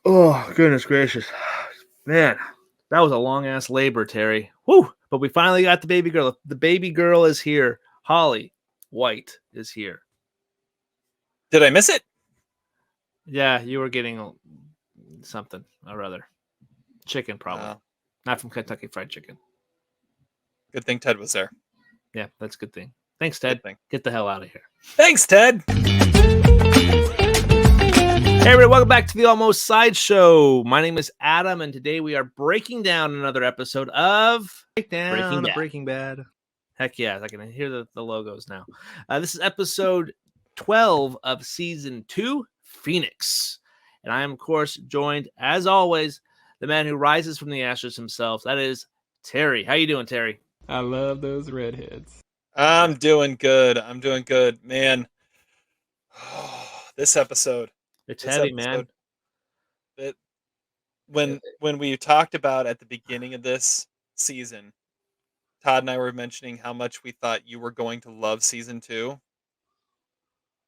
Oh, goodness gracious. Man, that was a long ass labor, Terry. Whew. But we finally got the baby girl. The baby girl is here. Holly White is here. Did I miss it? Yeah, you were getting something or other. Chicken, probably. Oh, Not from Kentucky Fried Chicken. good thing Ted was there. Yeah, that's a good thing. Thanks, Good Ted. thing. Get the hell out of here. Thanks, Ted. Hey, everybody, welcome back to the Almost Sideshow. My name is Adam, and today we are breaking down another episode of Breaking Bad. Heck yeah, I can hear the logos now. This is episode 12 of season 2, Phoenix. And I am, of course, joined, as always, the man who rises from the ashes himself. That is Terry. How you doing, Terry? I love those redheads. I'm doing good. Man. This episode. It's This heavy, man. episode. It, when we talked about at the beginning of this season, Todd and I were mentioning how much we thought you were going to love season 2.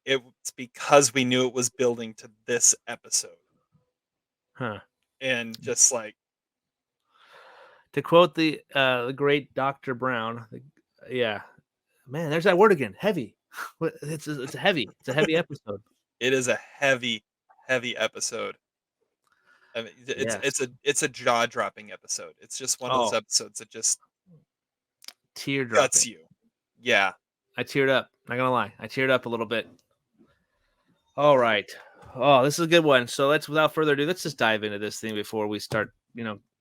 It's because we knew it was building to this episode. Huh. And just like, To quote the great Dr. Brown, yeah, man, there's that word again, heavy. It's heavy. It's a heavy episode. it is a heavy episode. I mean, Yes. it's a jaw dropping episode. It's just one of those episodes that just Teardrop guts you. Yeah. I teared up. Not gonna lie, I teared up a little bit. All right. Oh, this is a good one. So without further ado, let's just dive into this thing before we start,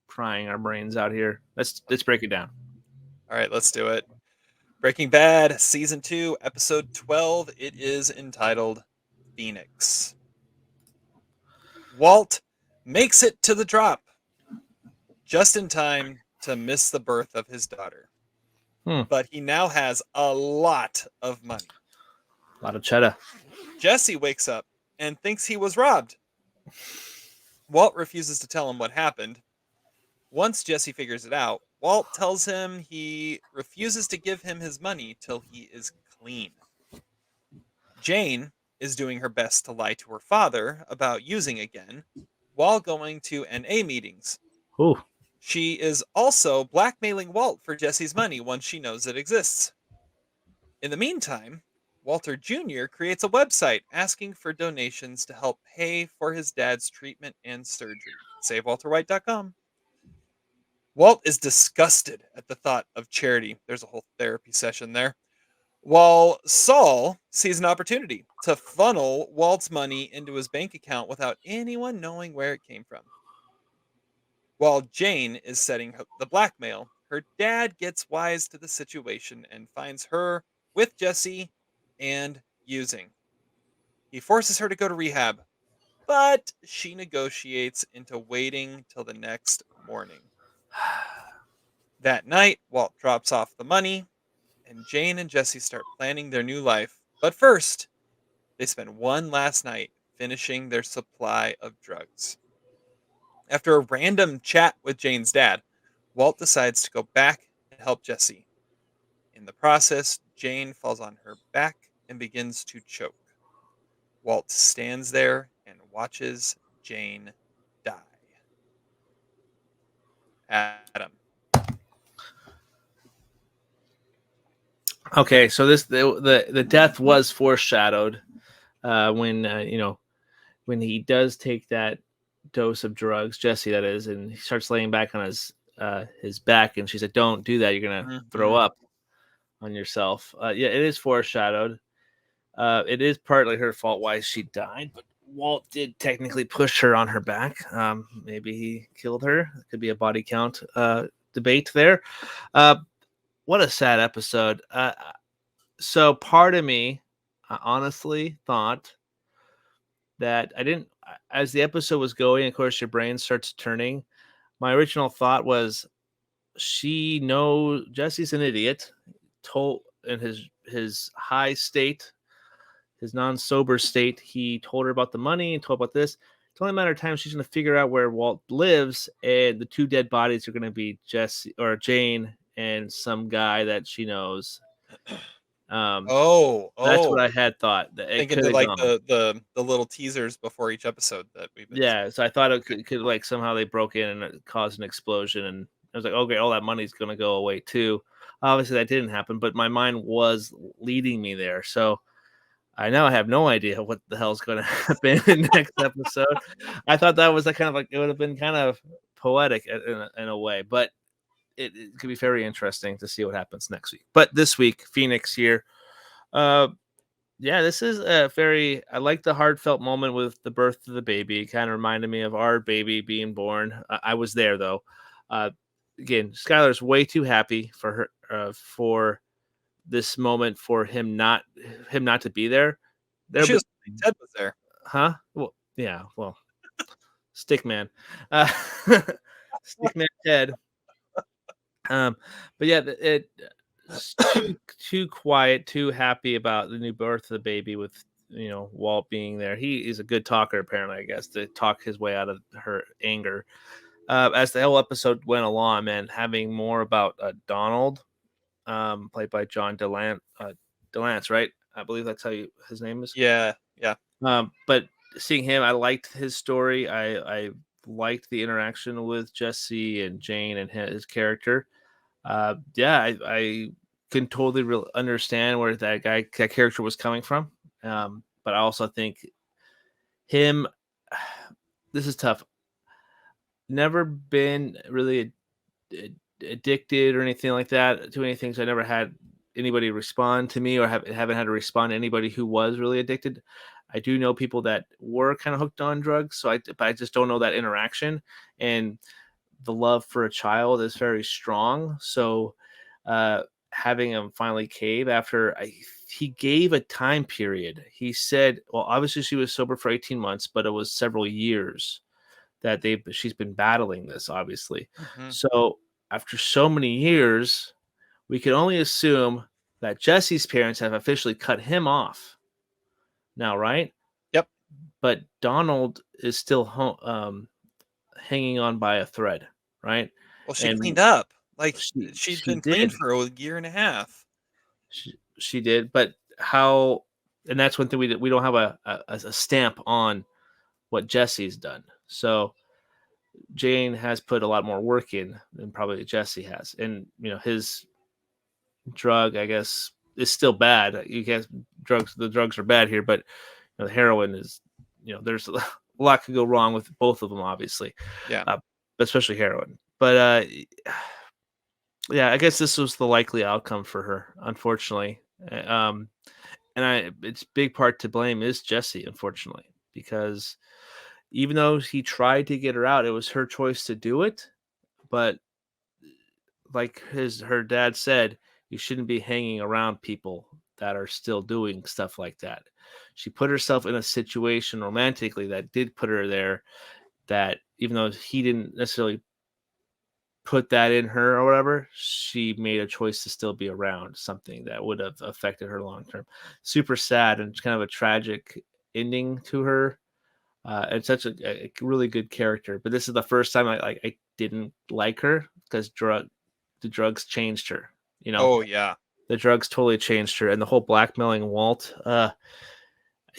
crying our brains out here. Let's break it down. All right, let's do it. Breaking Bad, Season 2, Episode 12. It is entitled Phoenix. Walt makes it to the drop just in time to miss the birth of his daughter. But he now has a lot of money. A lot of cheddar. Jesse wakes up and thinks he was robbed. Walt refuses to tell him what happened. Once Jesse figures it out, Walt tells him he refuses to give him his money till he is clean. Jane is doing her best to lie to her father about using again while going to NA meetings. Ooh. She is also blackmailing Walt for Jesse's money once she knows it exists. In the meantime, Walter Jr. creates a website asking for donations to help pay for his dad's treatment and surgery. SaveWalterWhite.com. Walt is disgusted at the thought of charity. There's a whole therapy session there. While Saul sees an opportunity to funnel Walt's money into his bank account without anyone knowing where it came from. While Jane is setting the blackmail, her dad gets wise to the situation and finds her with Jesse and using. He forces her to go to rehab, but she negotiates into waiting till the next morning. That night, Walt drops off the money, and Jane and Jesse start planning their new life. But first, they spend one last night finishing their supply of drugs. After a random chat with Jane's dad, Walt decides to go back and help Jesse. In the process, Jane falls on her back and begins to choke. Walt stands there and watches Jane die. Adam. Okay, so the death was foreshadowed when he does take that dose of drugs, Jesse that is, and he starts laying back on his back, and she's like, "Don't do that. You're gonna throw up on yourself." Yeah, it is foreshadowed. It is partly her fault why she died, but Walt did technically push her on her back. Maybe he killed her. It could be a body count debate there. What a sad episode. So part of me honestly thought that as the episode was going, of course, your brain starts turning. My original thought was Jesse's an idiot. Told in his high state, his non-sober state, he told her about the money and told about this. It's only a matter of time she's going to figure out where Walt lives, and the two dead bodies are going to be Jesse or Jane and some guy that she knows. That's what Oh. I had thought that it Thinking could to have like gone. the little teasers before each episode that we've been seeing. Yeah, so I thought it Okay. could like somehow they broke in and it caused an explosion, and I was like, okay, all that money's gonna go away too. Obviously, that didn't happen, but my mind was leading me there. So I now have no idea what the hell's going to happen in the next episode. I thought that was like kind of like it would have been kind of poetic in a way, but it could be very interesting to see what happens next week. But this week, Phoenix here. Uh, yeah, this is a very. I like the heartfelt moment with the birth of the baby. It kind of reminded me of our baby being born. I was there though. Uh, Again, Skylar's way too happy for her for this moment for him not to be there. Well, There, she but was Ted was there. huh? Well, yeah. Well, Stickman, Stickman Ted. Um, but yeah, it's too quiet, too happy about the new birth of the baby with Walt being there. He is a good talker, apparently. I guess to talk his way out of her anger. As the whole episode went along, and having more about Donald, played by John Delance, right? I believe that's how his name is. Yeah, yeah. But seeing him, I liked his story. I liked the interaction with Jesse and Jane and his character. Yeah, I can totally understand where that character was coming from. But I also think him. This is tough. Never been really addicted or anything like that to anything. So I never had anybody respond to me, or haven't had to respond to anybody who was really addicted. I do know people that were kind of hooked on drugs, but I just don't know that interaction. And the love for a child is very strong. So having him finally cave after he gave a time period. He said, well, obviously she was sober for 18 months, but it was several years that she's been battling this, obviously. Mhm. So after so many years, we can only assume that Jesse's parents have officially cut him off now, right? Yep. But Donald is still hanging on by a thread, right? Well, she cleaned And up. Like, she'd she been clean did, for a year and a half. she did, but how? And that's one thing we don't have a stamp on what Jesse's done. So Jane has put a lot more work in than probably Jesse has, and his drug, I guess, is still bad. You guess the drugs are bad here, but the heroin is, there's a lot could go wrong with both of them, obviously, Yeah. but especially heroin. But yeah, I guess this was the likely outcome for her, unfortunately. Um, and it's big part to blame is Jesse, unfortunately, because even though he tried to get her out, it was her choice to do it. But like her dad said, you shouldn't be hanging around people that are still doing stuff like that. She put herself in a situation romantically that did put her there, that even though he didn't necessarily put that in her or whatever, she made a choice to still be around something that would have affected her long term. Super sad and kind of a tragic ending to her. And such a really good character. But this is the first time I didn't like her because the drugs changed her. Oh, yeah. The drugs totally changed her, and the whole blackmailing Walt. I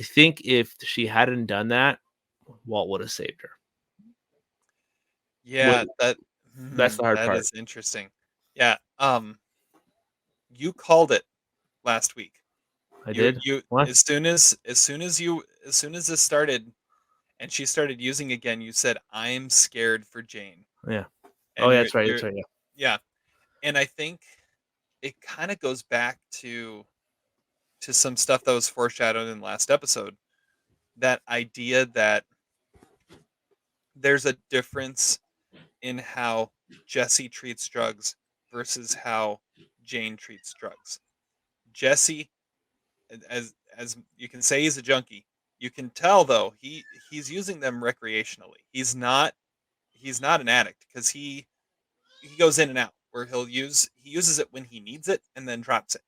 think if she hadn't done that, Walt would have saved her. Yeah, That's the hard that part. is interesting. Yeah, you called it last week. I You did. you What? as soon as this started and she started using again, you said, "I'm scared for Jane." Yeah. Oh, And yeah, you're that's right. you're That's right. Yeah. yeah, and I think it kinda goes back to some stuff that was foreshadowed in the last episode. That idea that there's a difference in how Jesse treats drugs versus how Jane treats drugs. Jesse, as you can say, he's a junkie. You can tell though he's using them recreationally. He's not an addict because he goes in and out where he uses it when he needs it and then drops it.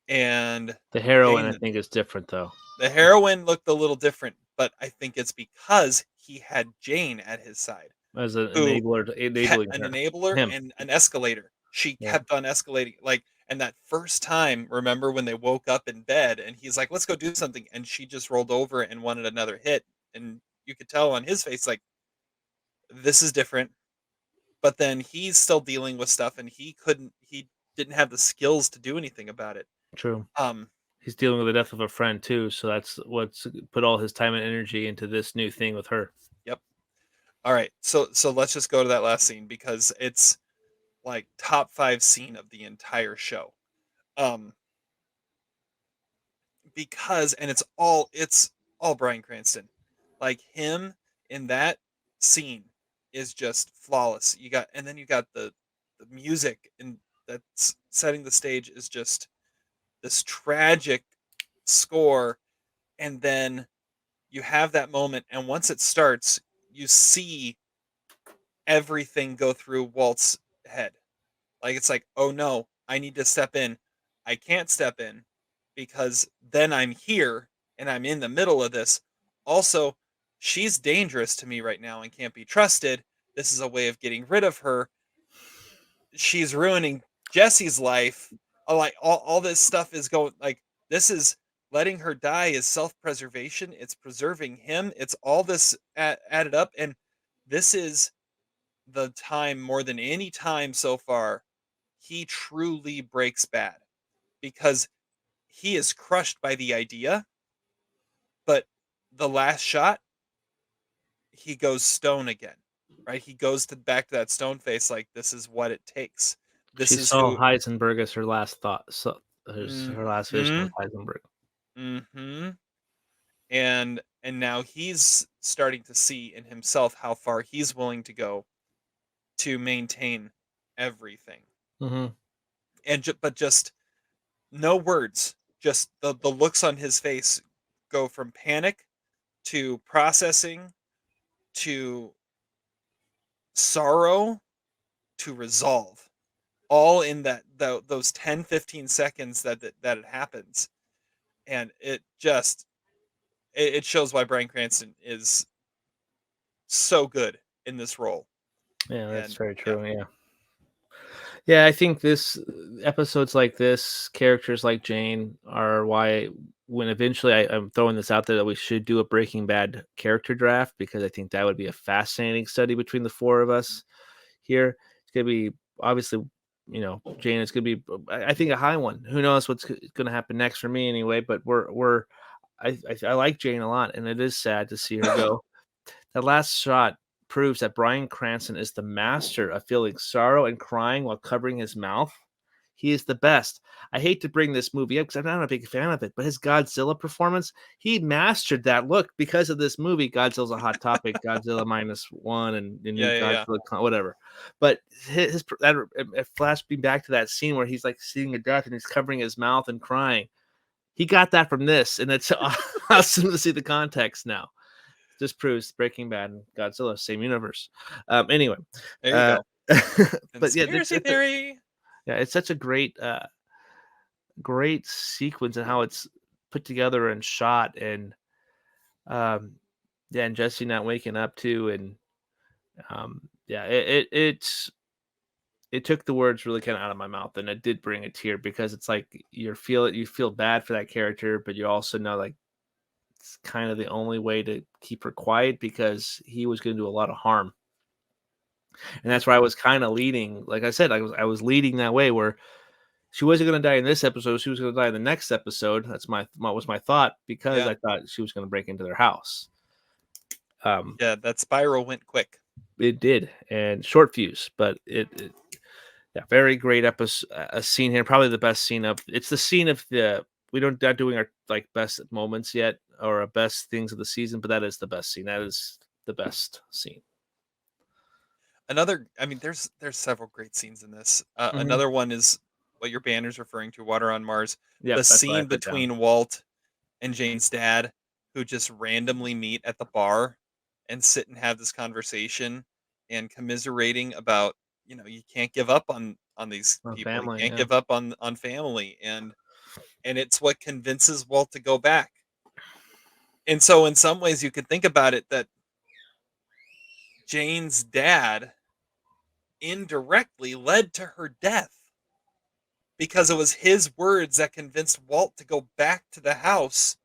And The heroin, I Jane, think, is different though. the heroin looked a little different, but I think it's because he had Jane at his side, As an who enabler, kept enabling an her, enabler him. and an escalator. She Yeah. kept on escalating, like, And that first time, remember when they woke up in bed and he's like, let's go do something. And she just rolled over and wanted another hit. And you could tell on his face, like, this is different. But then he's still dealing with stuff and he didn't have the skills to do anything about it. True. Um, He's dealing with the death of a friend too, so that's what's put all his time and energy into this new thing with her. yep. All right. So let's just go to that last scene because it's like top 5 scene of the entire show. Um, because and it's all Bryan Cranston. Like him in that scene is just flawless. You got the music and that's setting the stage is just this tragic score, and then you have that moment and once it starts, you see everything go through Walt's head. Like it's like, "Oh no, I need to step in. I can't step in because then I'm here and I'm in the middle of this. Also, she's dangerous to me right now and can't be trusted. This is a way of getting rid of her. She's ruining Jesse's life. Like all this stuff is going like this is letting her die is self-preservation. It's preserving him. It's all this added up and this is the time more than any time so far he truly breaks bad because he is crushed by the idea, but the last shot, he goes stone again, right? He goes to back to that stone face like this is what it takes. This She is saw who. Heisenberg as her last thought, so her last vision Hmm. of Heisenberg. Hmm. And now he's starting to see in himself how far he's willing to go to maintain everything. Mm-hmm. And but just no words, just the looks on his face go from panic to processing to sorrow to resolve all in those 10-15 seconds that it happens, and it shows why Bryan Cranston is so good in this role. Yeah, that's And very yeah. true. Yeah. Yeah, I think this episodes like this, characters like Jane are why when eventually I'm throwing this out there that we should do a Breaking Bad character draft because I think that would be a fascinating study between the four of us here. It's gonna be obviously, Jane. It's gonna be I think a high one. Who knows what's gonna happen next for me anyway? But I like Jane a lot, and it is sad to see her go. That last shot proves that Bryan Cranston is the master of feeling sorrow and crying while covering his mouth. He is the best. I hate to bring this movie up because I'm not a big fan of it, but his Godzilla performance, he mastered that look because of this movie. Godzilla's a hot topic, Godzilla -1 and the new Yeah. Godzilla, whatever. But it flashed me back to that scene where he's like seeing a death and he's covering his mouth and crying. He got that from this, and it's awesome to see the context now. This proves Breaking Bad and Godzilla, same universe. Anyway, There you uh, go. but yeah, Conspiracy theory. it's such a great sequence and how it's put together and shot, and yeah, and Jesse not waking up too, and yeah, it took the words really kind of out of my mouth, and it did bring a tear because it's like you feel bad for that character, but you also know like it's kind of the only way to keep her quiet because he was going to do a lot of harm. And that's where I was kind of leading. Like I said, I was leading that way where she wasn't going to die in this episode. She was going to die in the next episode. That's my thought because Yeah. I thought she was going to break into their house. Yeah, that spiral went quick. It did, and short fuse, but yeah, very great episode. A scene here, probably the best scene of. It's the scene of the. We don't not doing our like best moments yet or our best things of the season, but that is the best scene. That is the best scene. I mean, there's several great scenes in this. Mhm. Another one is what your banner's referring to, Water on Mars. The Yep, that's what I scene put down. between Walt and Jane's dad, who just randomly meet at the bar and sit and have this conversation and commiserating about, you can't give up on these people. You Family, can't yeah. give up on family, and it's what convinces Walt to go back. And so in some ways you could think about it that Jane's dad indirectly led to her death because it was his words that convinced Walt to go back to the house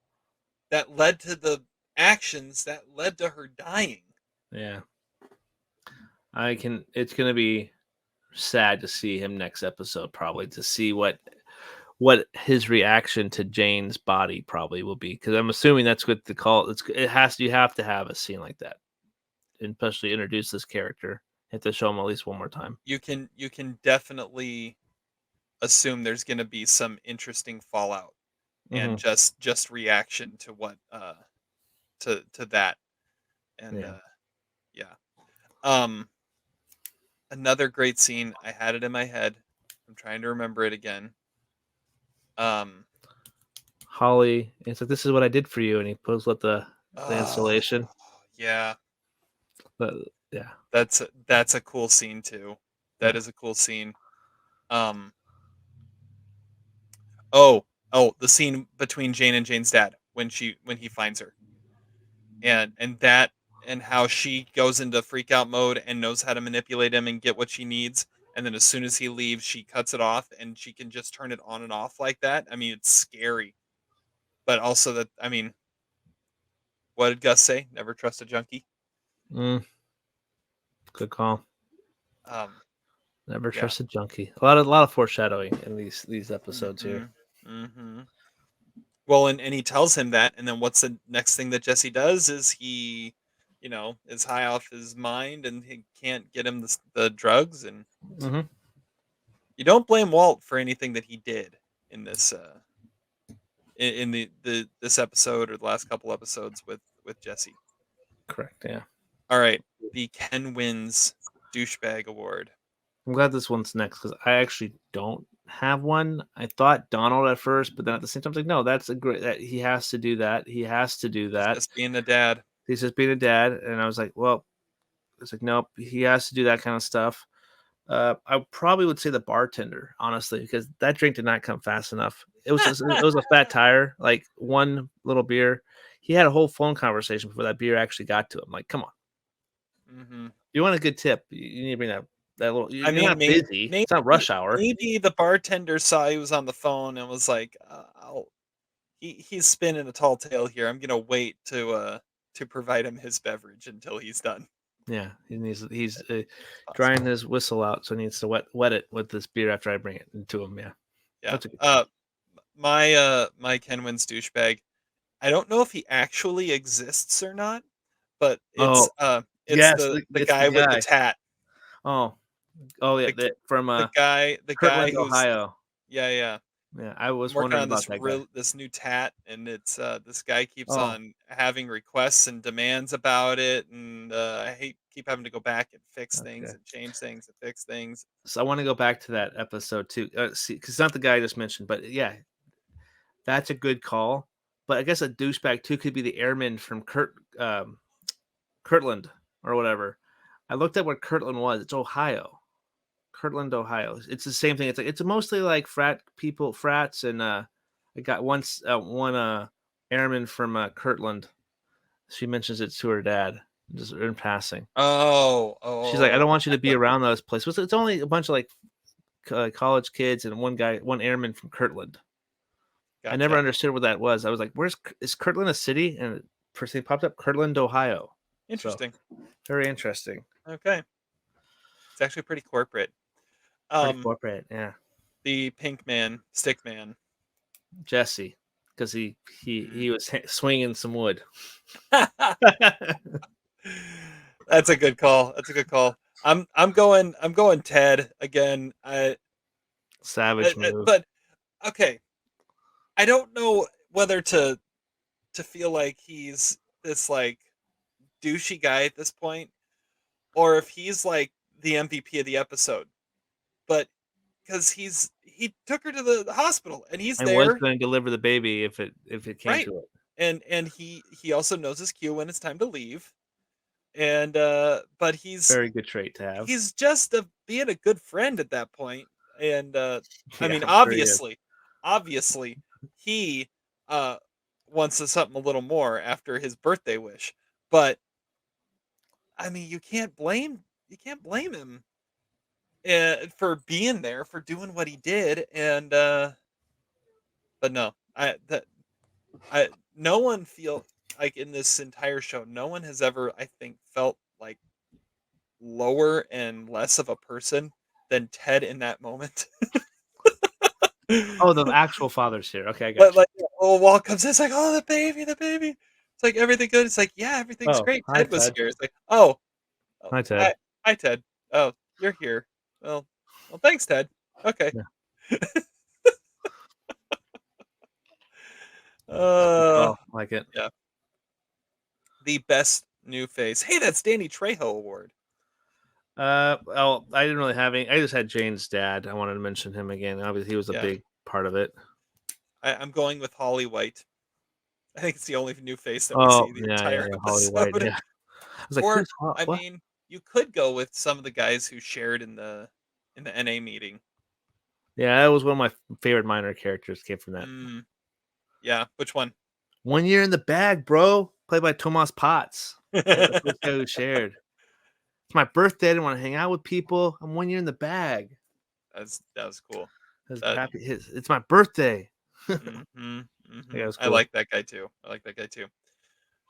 that led to the actions that led to her dying. Yeah. It's gonna be sad to see him next episode, probably to see what his reaction to Jane's body probably will be, because I'm assuming that's what the call. It has to. You have to have a scene like that, and especially introduce this character. You have to show him at least one more time. You can definitely assume there's going to be some interesting fallout and Hmm. just reaction to what to that. And Yeah. yeah. Um another great scene, I had it in my head. I'm trying to remember it again. Um Holly, it's like, this is what I did for you, and he pulls up the oh, installation. yeah, But yeah, that's a cool scene too. That yeah. is a cool scene. Um oh, the scene between Jane and Jane's dad when he finds her. And that and how she goes into freak out mode and knows how to manipulate him and get what she needs, and then as soon as he leaves she cuts it off and she can just turn it on and off like that. I mean, it's scary, but also that, I mean, what did Gus say? Never trust a junkie. Mm, good call. um Never yeah. trust a junkie. A lot of foreshadowing in these episodes here. Mhm. Mhm. Well, and he tells him that, and then what's the next thing that Jesse does is he, is high off his mind and he can't get him the drugs. And Hmm. you don't blame Walt for anything that he did in this in the this episode or the last couple episodes with Jesse. Correct. Yeah. All right, the Ken wins douchebag award. I'm glad this one's next because I actually don't have one. I thought Donald at first, but then at the same time, I was like, no, that's a great. That he has to do that. He has to do He's that. just being a dad. He's just being a dad, and I was like, well, it's like, nope, he has to do that kind of stuff. I probably would say the bartender, honestly, because that drink did not come fast enough. It was a fat tire, like one little beer. He had a whole phone conversation before that beer actually got to him. Like, come on, Hmm. you want a good tip? You need to bring that little. I You're mean, not busy. maybe It's not rush hour. maybe the bartender saw he was on the phone and was like, he's spinning a tall tale here. I'm gonna wait to provide him his beverage until he's done." Yeah, he's drying Possible. his whistle out, so he needs to wet it with this beer after I bring it into him. Yeah, Yeah. that's a good call. My Ken wins douchebag. I don't know if he actually exists or not, but Oh, it's yes, the it's the guy with the guy. tat. Oh, oh yeah, The g- from the guy Kirtland, who's, Ohio. yeah. Yeah, I I'm was working wondering on about this that guy. this new tat, and it's this guy keeps Oh, on having requests and demands about it, and I hate keep having to go back and fix things okay. and change things and fix things. So I want to go back to that episode too. See, because it's not the guy I just mentioned, but yeah, that's a good call. But I guess a douchebag too could be the airman from Kirtland or whatever. I looked at where Kirtland was. It's Ohio. Kirtland, Ohio. It's the same thing. It's mostly like frats, and I got one airman from Kirtland. She mentions it to her dad just in passing. She's like, I don't Oh, want you to be around those places. It's only a bunch of like college kids and one airman from Kirtland. I never gotcha. understood what that was. I was like, is Kirtland a city? And it first thing popped up, Kirtland, Ohio. So Interesting. very interesting. Okay, it's actually pretty corporate. Pretty Um, corporate, yeah. the pink man, stick man. Jesse, because he Mm. was swinging some wood. That's a good call. That's a good call. I'm going Ted again. Savage move. But okay, I don't know whether to feel like he's this like douchey guy at this point, or if he's like the MVP of the episode. But because he took her to the hospital and he's And was there, going to deliver the baby if it came right? to it. And he also knows his cue when it's time to leave. And but Very good trait to have. he's just being a good friend at that point. And I Yeah, mean, I'm sure he is. obviously, he uh, wants something a little more after his birthday wish. But I mean, you can't blame him. for being there, for doing what he did, and but no, I no one feel like in this entire show, no one has ever, I think, felt like lower and less of a person than Ted in that moment. Oh, the actual father's here. Okay, I But got you. like, oh, Walt comes in, it's like, oh, the baby, the baby. It's like everything good. It's like, yeah, everything's Oh, great. hi, Ted was Ted. here. It's like, oh, Hi, Ted. hi, hi, Ted. Oh, you're here. Well, well, thanks, Ted. Okay. Yeah. Uh, Oh, like it. yeah. The best new face. Hey, that's Danny Trejo award. Well, I didn't really have any. I just had Jane's dad. I wanted to mention him again. Obviously, he was a Yeah, big part of it. I'm going with Holly White. I think it's the only new face that we Oh, see the yeah. entire Holly White. episode. Yeah. I was like, Or, who's Ho- I what? mean, you could go with some of the guys who shared in the NA meeting. Yeah, that was one of my favorite minor characters. Came from that. Yeah, which one? 1 year in the bag, bro. Played by Tomas Potts. The first guy who shared. It's my birthday. I didn't want to hang out with people. I'm 1 year in the bag. That was cool. I was That happy. It's my birthday. That was I cool. like that guy too.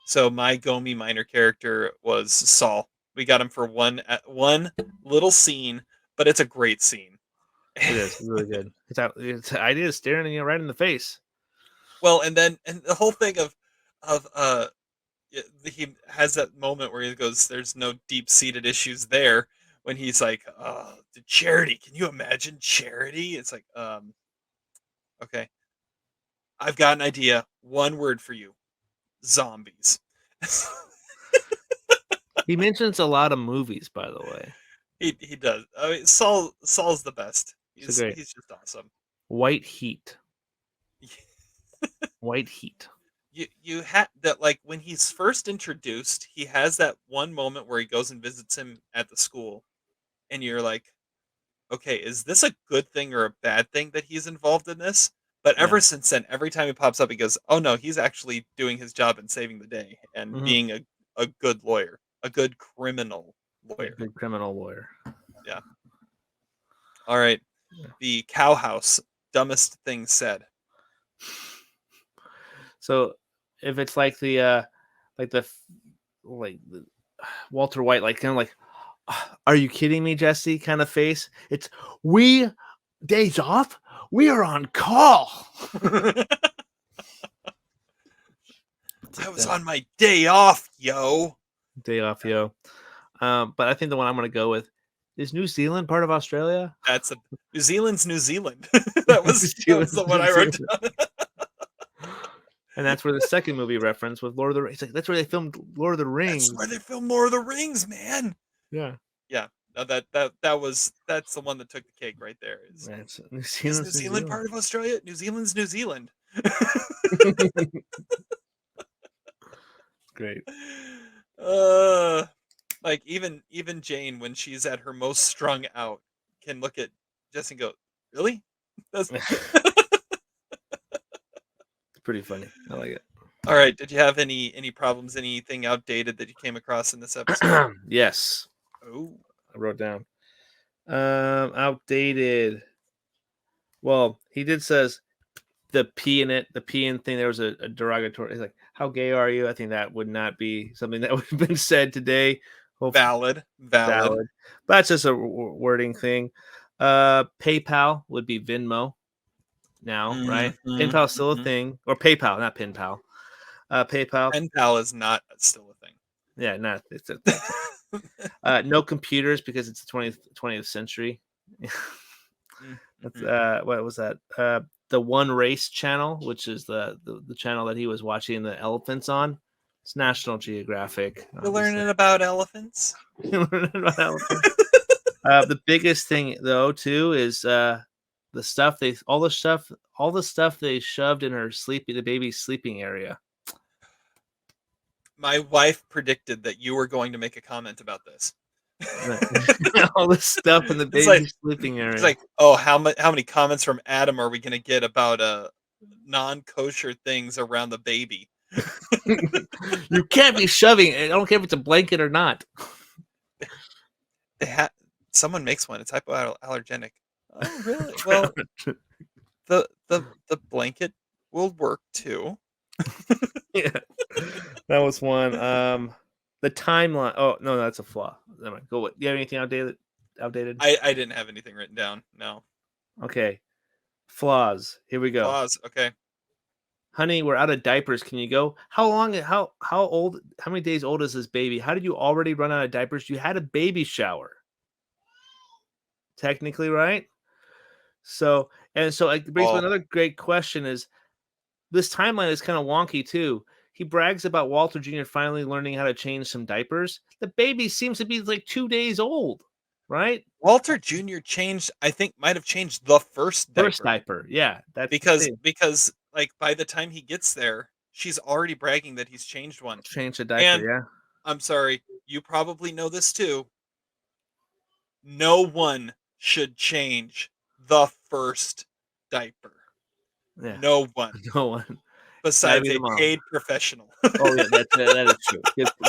So my Gomi minor character was Saul. We got him for one little scene, but it's a great scene. It is really good. It's the idea is staring you right in the face. Well, and the whole thing of he has that moment where he goes, "There's no deep seated issues there." When he's like, the charity. Can you imagine charity? It's like, okay, I've got an idea. One word for you: zombies. He mentions a lot of movies, by the way. He does. I mean, Saul's the best. So great. He's just awesome. White Heat. White Heat. You had that, like, when he's first introduced, he has that one moment where he goes and visits him at the school, and you're like, okay, is this a good thing or a bad thing that he's involved in this? But ever Yeah. since then, every time he pops up, he goes, oh no, he's actually doing his job and saving the day and Mhm. being a good lawyer, a good criminal lawyer. Good criminal lawyer. Yeah. All right. The cow house, dumbest thing said. So if it's like the Walter White, like kind of like, are you kidding me, Jesse? Kind of face. It's we days off. We are on call. I was on my day off, yo. Day off, yo. But I think the one I'm going to go with is New Zealand part of Australia. That's New Zealand's New Zealand. that was the one I wrote down. And that's where the second movie reference with Lord of the Rings. Like, that's where they filmed Lord of the Rings. That's where they filmed Lord of the Rings, man. Yeah. Yeah. No, that's the one that took the cake right there. Is New New Zealand part of Australia? New Zealand's New Zealand. Great. Like even Jane, when she's at her most strung out, can look at Jesse and go, "Really?" That's pretty funny. I like it. All right. Did you have any problems? Anything outdated that you came across in this episode? Yes. Oh, I wrote down. Outdated. Well, he did says the P in it, the P in thing. There was a derogatory. He's like, "How gay are you?" I think that would not be something that would have been said today. valid. But that's just a wording thing. PayPal would be Venmo now, right? PinPal's still a thing, or PayPal, not PinPal. PayPal. Pen pal is not still a thing. Yeah, not it's a no computers because it's the 20th century. That's what was that? The One Race channel, which is the channel that he was watching the elephants on. It's National Geographic. You're learning about elephants. Learning about elephants. The biggest thing though too is all the stuff they shoved in the baby's sleeping area. My wife predicted that you were going to make a comment about this. All the stuff in the baby's sleeping area. It's like, oh, how many comments from Adam are we going to get about non-kosher things around the baby? You can't be shoving. I don't care if it's a blanket or not. someone makes one. It's hypoallergenic. Oh, really? Well, the blanket will work too. Yeah, that was one. The timeline. Oh no, that's a flaw. Never mind. Go. What? Do you have anything outdated? Outdated. I didn't have anything written down. No. Okay. Flaws. Here we go. Pause. Okay. Honey, we're out of diapers. Can you go? How long? How old? How many days old is this baby? How did you already run out of diapers? You had a baby shower. Technically, right? So it brings me Oh, another great question: is this timeline is kind of wonky too. He brags about Walter Jr. finally learning how to change some diapers. The baby seems to be like 2 days old, right? Walter Jr. changed. I think might have changed the first First diaper diaper. Yeah, that's the because thing. because like by the time he gets there, she's already bragging that he's changed one. Change the diaper. And Yeah. I'm sorry, you probably know this too. No one should change the first diaper. Yeah. No one No one. Gotta besides be the a mom. paid professional. Oh yeah, that is true.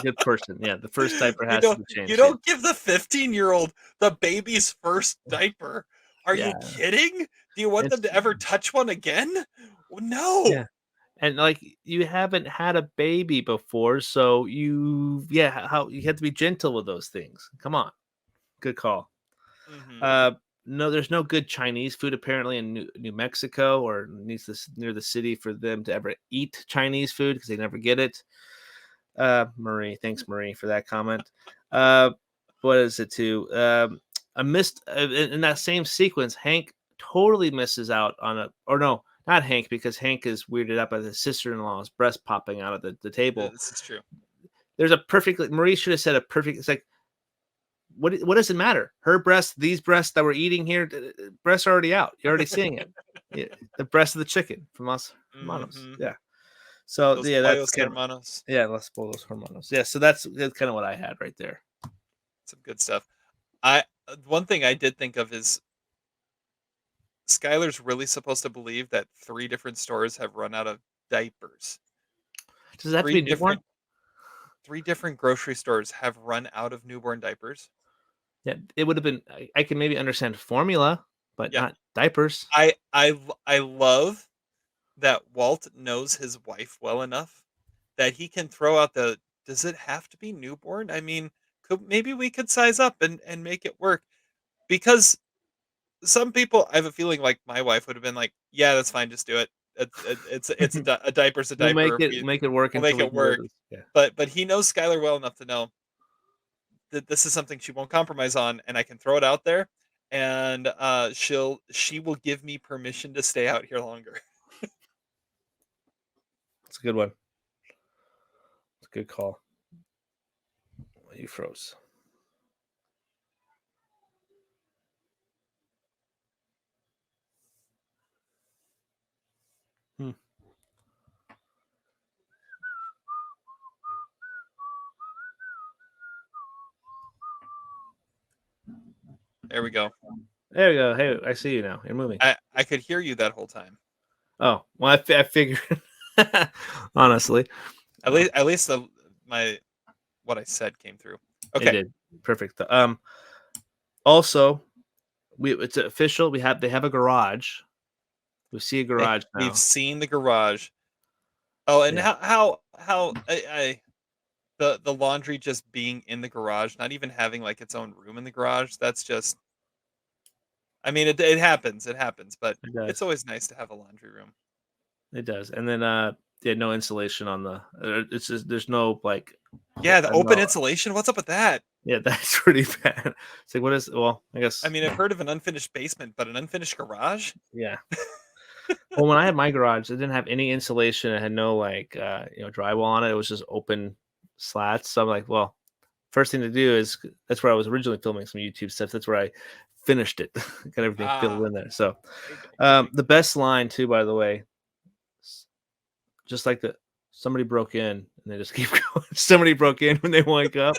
Good person. Yeah, the first diaper You has to don't be you changed. Yeah. don't give the 15-year-old the baby's first diaper. Are you Yeah. kidding? Do you want them It's to ever touch one again? yeah. No. And like you haven't had a baby before, so how you have to be gentle with those things. Come on. Good call. Mhm. Uh, no, there's no good Chinese food apparently in New Mexico or near the city for them to ever eat Chinese food because they never get it. Marie, thanks Marie for that comment. Uh, what is it too? I missed in that same sequence. Hank totally misses out on or no, not Hank because Hank is weirded out by his sister-in-law's breast popping out of the table. This is true. There's a perfectly Marie should have said a perfect. It's like what does it matter? Her breasts, these breasts that we're eating here, breasts are already out. You're already seeing it. Yeah, the breast of the chicken from Los Hermanos. Mhm. Yeah. So Those yeah, that's pollos kind of hermanos. yeah, Los Pollos Hermanos. Yeah, so that's kind of what I had right there. Some good stuff. I one thing I did think of is Skylar's really supposed to believe that 3 different stores have run out of diapers. Does it have to 3 be newborn? different 3 different grocery stores have run out of newborn diapers. Yeah, it would have been. I can maybe understand formula, but Yeah. not diapers. I love that Walt knows his wife well enough that he can throw out the, "Does it have to be newborn? I mean, maybe we could size up and make it work." Because some people, I have a feeling like my wife would have been like, "Yeah, that's fine, just do it. It's a diaper's a We'll diaper. make it work We'll until make we it can go work." to yeah. But he knows Skylar well enough to know that this is something she won't compromise on, and I can throw it out there, and she will give me permission to stay out here longer. It's a good one. It's a good call. You froze. Hmm. There we go. There we go. Hey, I see you now. You're moving. I could hear you that whole time. Oh, well, I figured. Honestly, At least my what I said came through. it Okay. did perfect. Also, it's official. They have a garage. We see a garage We've now. seen the garage. Oh, and Yeah, how the laundry just being in the garage, not even having like its own room in the garage. That's just, I mean, it happens. It happens, but it it's does. always nice to have a laundry room. It does. And then yeah, no insulation on the. It's just there's no like. Yeah, the I don't open know. insulation. What's up with that? Yeah, that's pretty bad. It's like what is? Well, I I guess mean, I've heard of an unfinished basement, but an unfinished garage? yeah. Well, when I had my garage, it didn't have any insulation. It had no like drywall on it. It was just open slats. So I'm like, well, first thing to do is that's where I was originally filming some YouTube stuff. That's where I finished it, got everything filled Ah, in there. So there you go. There you the go. best line too, by the way, just like somebody broke in and they just keep going. Somebody broke in when they wake up.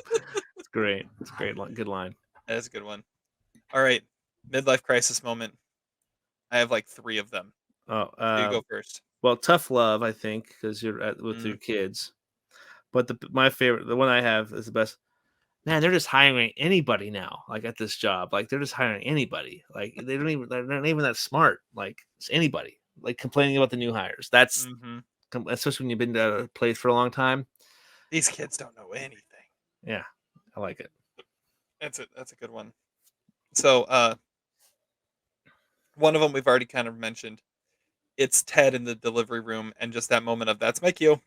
It's great. It's a great line. Good line. That is a good one. All right, midlife crisis moment. I have like 3 of them. Oh, So you go first. well, tough love, I think, because you're with Mm, your kids. But my favorite, the one I have is the best. man, they're just hiring anybody now. Like at this job, like they're just hiring anybody. Like they're not even that smart. Like it's anybody. Like complaining about the new hires. That's Mm-hmm. especially when you've been at a place for a long time. These kids don't know anything. Yeah, I like it. That's it. That's a good one. So, one of them we've already kind of mentioned. It's Ted in the delivery room, and just that moment of "That's my cue.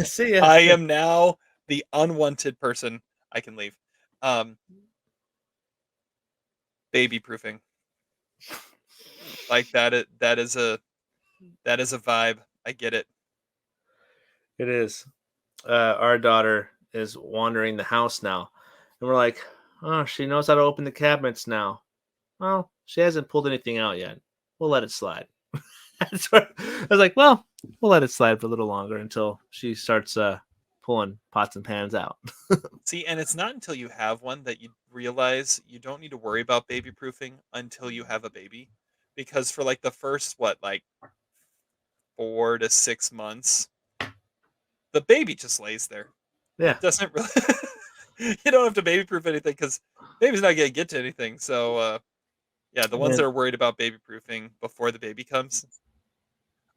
See ya. I am now the unwanted person. I can leave." Um, Baby proofing, like that is a vibe. I get it. It is. Our daughter is wandering the house now, and we're like, oh, she knows how to open the cabinets now. Well, she hasn't pulled anything out yet. We'll let it slide. That's what, I was like, well, we'll let it slide for a little longer until she starts pulling pots and pans out. See, and it's not until you have one that you realize you don't need to worry about baby proofing until you have a baby, because for like the first like 4 to 6 months, the baby just lays there. Yeah. It doesn't really. You don't have to baby proof anything because baby's not gonna get to anything. So yeah, the ones And that are worried about baby proofing before the baby comes,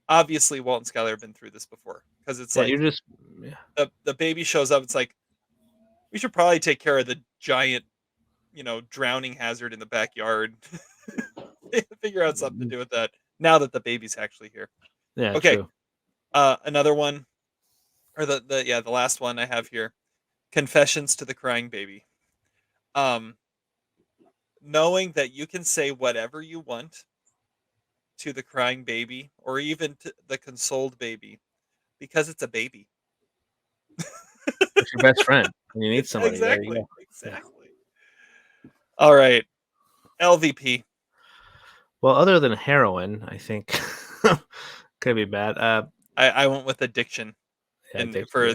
obviously Walt and Skylar have been through this before because it's yeah, like you're just yeah, the baby shows up. It's like we should probably take care of the giant, drowning hazard in the backyard. Figure out something to do with that now that the baby's actually here. yeah, Okay, true. another one, or the last one I have here. Confessions to the Crying Baby. Um, Knowing that you can say whatever you want to the crying baby or even to the consoled baby because it's a baby. It's your best friend when you need It's somebody. There you exactly, go. Yeah. exactly. All right, LVP. Well, other than heroin, I think could be bad. I went with addiction Yeah, and addiction. for Yeah,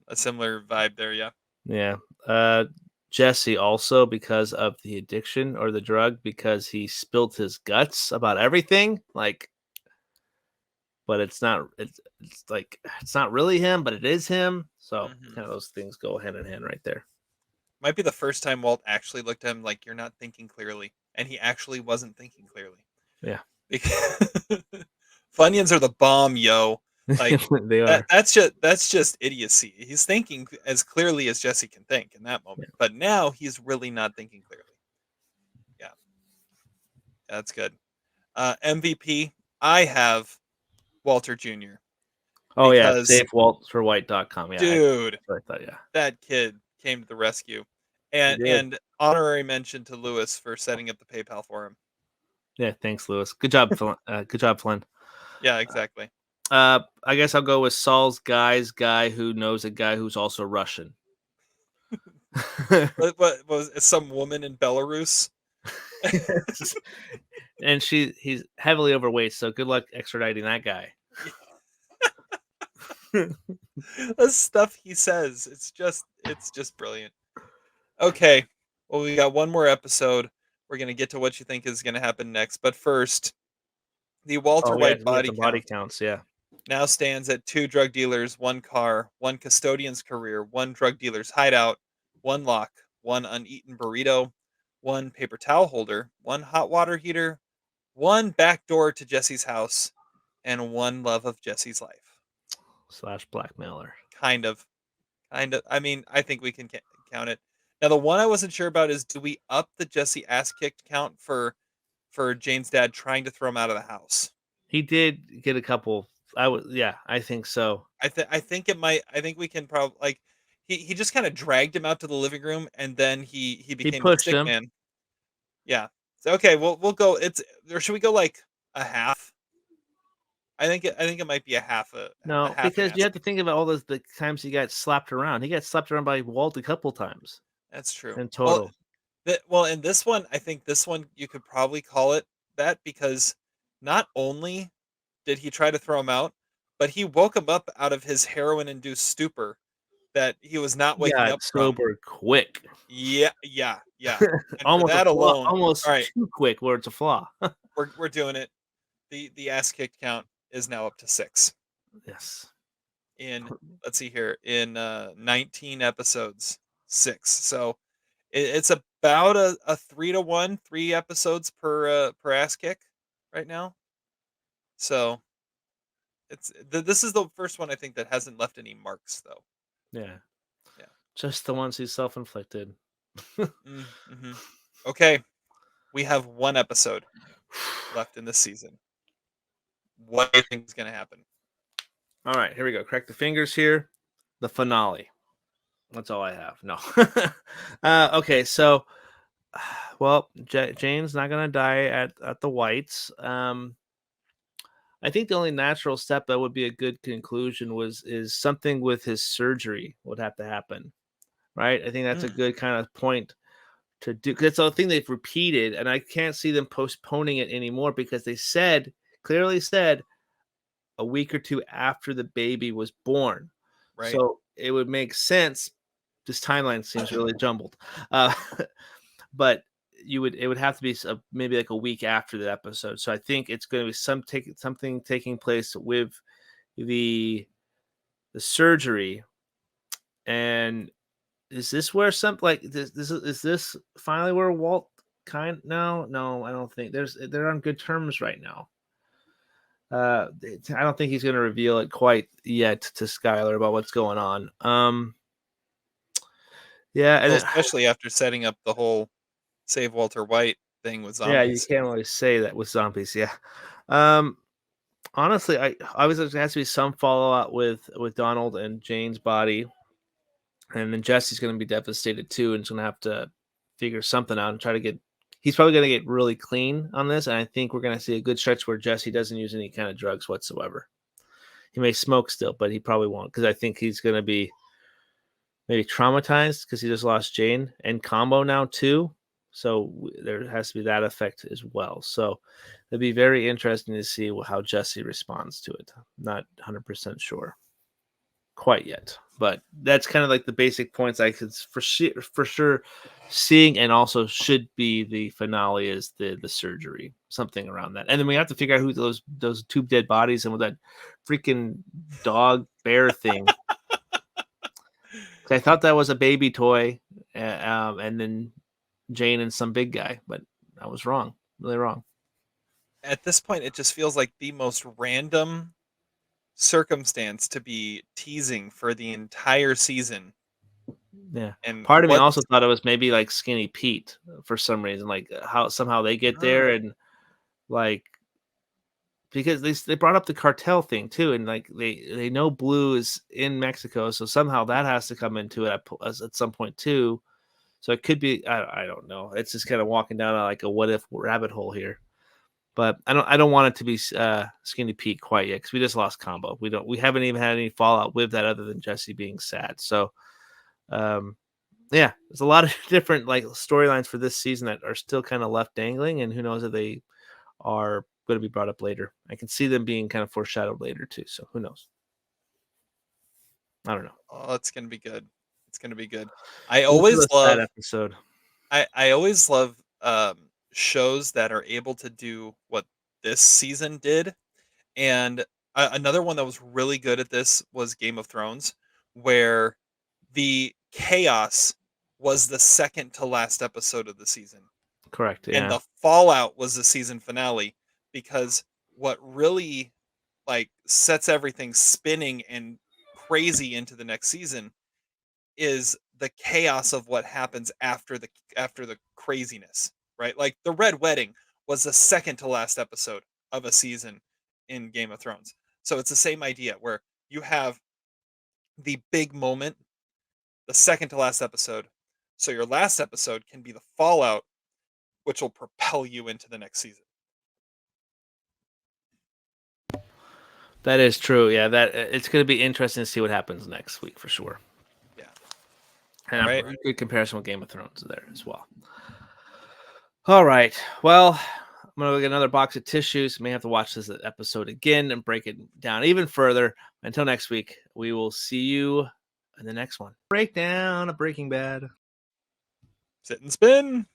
a similar vibe there. Yeah. yeah. Jesse also because of the addiction or the drug because he spilled his guts about everything. Like, but it's not. It's like it's not really him, but it is him. So Hmm. kind of those things go hand in hand right there. Might be the first time Walt actually looked at him like you're not thinking clearly, and he actually wasn't thinking clearly. Yeah, Because Funyuns are the bomb, yo. Like they are. that's just idiocy. He's thinking as clearly as Jesse can think in that Yeah. moment, but now he's really not thinking clearly. Yeah, that's good. MVP, I have Walter Jr. Oh yeah, because SafeWaltForWhite.com. Yeah, dude, that's what I thought. Yeah, that kid came to the rescue, he and did. and honorary mention to Lewis for setting up the PayPal for him. Yeah, thanks, Lewis. Good job, Flynn. Good job, Flynn. Yeah, exactly. I guess I'll go with Saul's guy who knows a guy who's also Russian. What was it, some woman in Belarus? And he's heavily overweight, so good luck extraditing that guy. The stuff he says, it's just brilliant. Okay, well we got one more episode. We're gonna get to what you think is gonna happen next, but first, the Walter Oh yeah, White we got body the body count counts. Yeah, now stands at 2 drug dealers, 1 car, 1 custodian's career, 1 drug dealer's hideout, 1 lock, 1 uneaten burrito, 1 paper towel holder, 1 hot water heater, 1 back door to Jesse's house, and 1 love of Jesse's life. slash blackmailer. Kind of. Kind of. I mean, I think we can count it. Now, the one I wasn't sure about is, do we up the Jesse ass kicked count for Jane's dad trying to throw him out of the house? He did get a couple. Yeah, I think so. I think it might. I think we can probably like he just kind of dragged him out to the living room, and then he He became the pushed stick him. man. Yeah. So okay, we'll go. It's or should we go like a half? I think it might be a No, half because you ass. have to think about all the times he got slapped around. He got slapped around by Walt a couple times That's true. in Well, total. in this one, I think this one you could probably call it that because not only did he try to throw him out, but he woke him up out of his heroin-induced stupor that he was not He waking got up from. sober quick. Yeah, yeah, yeah. And for Almost a that flaw, alone, all almost right, too quick where it's a flaw. we're doing it. The ass kicked count is now up to 6 Yes. in let's see here in 19 episodes. 6. So it's about a 3-1, 3 episodes per ass kick right now. So this is the first one I think that hasn't left any marks though. Yeah. Yeah. Just the ones he self-inflicted. Mm-hmm. Okay, we have 1 episode left in this season. What do you think is going to happen? All right, here we go. Crack the fingers here. The finale. That's all I have. No. Okay, so, well, Jane's not gonna die at the Whites. I think the only natural step that would be a good conclusion is something with his surgery would have to happen, right? I think that's a good kind of point to do. 'Cause it's a thing they've repeated, and I can't see them postponing it anymore because they clearly said a week or 2 after the baby was born. Right. So it would make sense. This timeline seems really jumbled. Uh, but it would have to be maybe like a week after the episode. So I think it's going to be something taking place with the surgery. And is this where something like is this finally where Walt no, I don't think they're on good terms right now. I don't think he's going to reveal it quite yet to Skylar about what's going on. Yeah, and Well, especially after setting up the whole save Walter White thing with yeah, you zombies. can't really say that with zombies. Yeah. Um, Honestly, I obviously there has to be some fallout with Donald and Jane's body, and then Jesse's going to be devastated too, and he's going to have to figure something out and try to get. He's probably going to get really clean on this, and I think we're going to see a good stretch where Jesse doesn't use any kind of drugs whatsoever. He may smoke still, but he probably won't because I think he's going to be maybe traumatized because he just lost Jane and Combo now too. So there has to be that effect as well. So it'd be very interesting to see how Jesse responds to it. Not 100% sure quite yet, but that's kind of like the basic points I could for sure seeing, and also should be the finale is the surgery, something around that. And then we have to figure out who those 2 dead bodies and with that freaking dog bear thing. I thought that was a baby toy, and then Jane and some big guy, but I was wrong, really wrong. At this point, it just feels like the most random circumstance to be teasing for the entire season. Yeah, And part of me what? also thought it was maybe like Skinny Pete for some reason, like how somehow they get there, and like because they brought up the cartel thing too, and like they know Blue is in Mexico, so somehow that has to come into it at some point too. So it could be I don't know. It's just kind of walking down like a what if rabbit hole here. But I don't want it to be Skinny Pete quite yet because we just lost Combo. We haven't even had any fallout with that other than Jesse being sad. So yeah, there's a lot of different like storylines for this season that are still kind of left dangling, and who knows if they are going to be brought up later. I can see them being kind of foreshadowed later too. So who knows? I don't know. Oh, it's gonna be good. It's gonna be good. I This always was a sad love. episode. I always love shows that are able to do what this season did. And another one that was really good at this was Game of Thrones, where the chaos was the second to last episode of the season, Correct. and Yeah. the fallout was the season finale. Because what really like sets everything spinning and crazy into the next season is the chaos of what happens after the craziness, right? Like the Red Wedding was the second to last episode of a season in Game of Thrones. So it's the same idea where you have the big moment, the second to last episode. So your last episode can be the fallout, which will propel you into the next season. That is true. Yeah, that it's going to be interesting to see what happens next week for sure. Yeah. And All right. a good comparison with Game of Thrones there as well. All right. Well, I'm going to get another box of tissues. May have to watch this episode again and break it down even further. Until next week, we will see you in the next one. Breakdown of Breaking Bad. Sit and spin.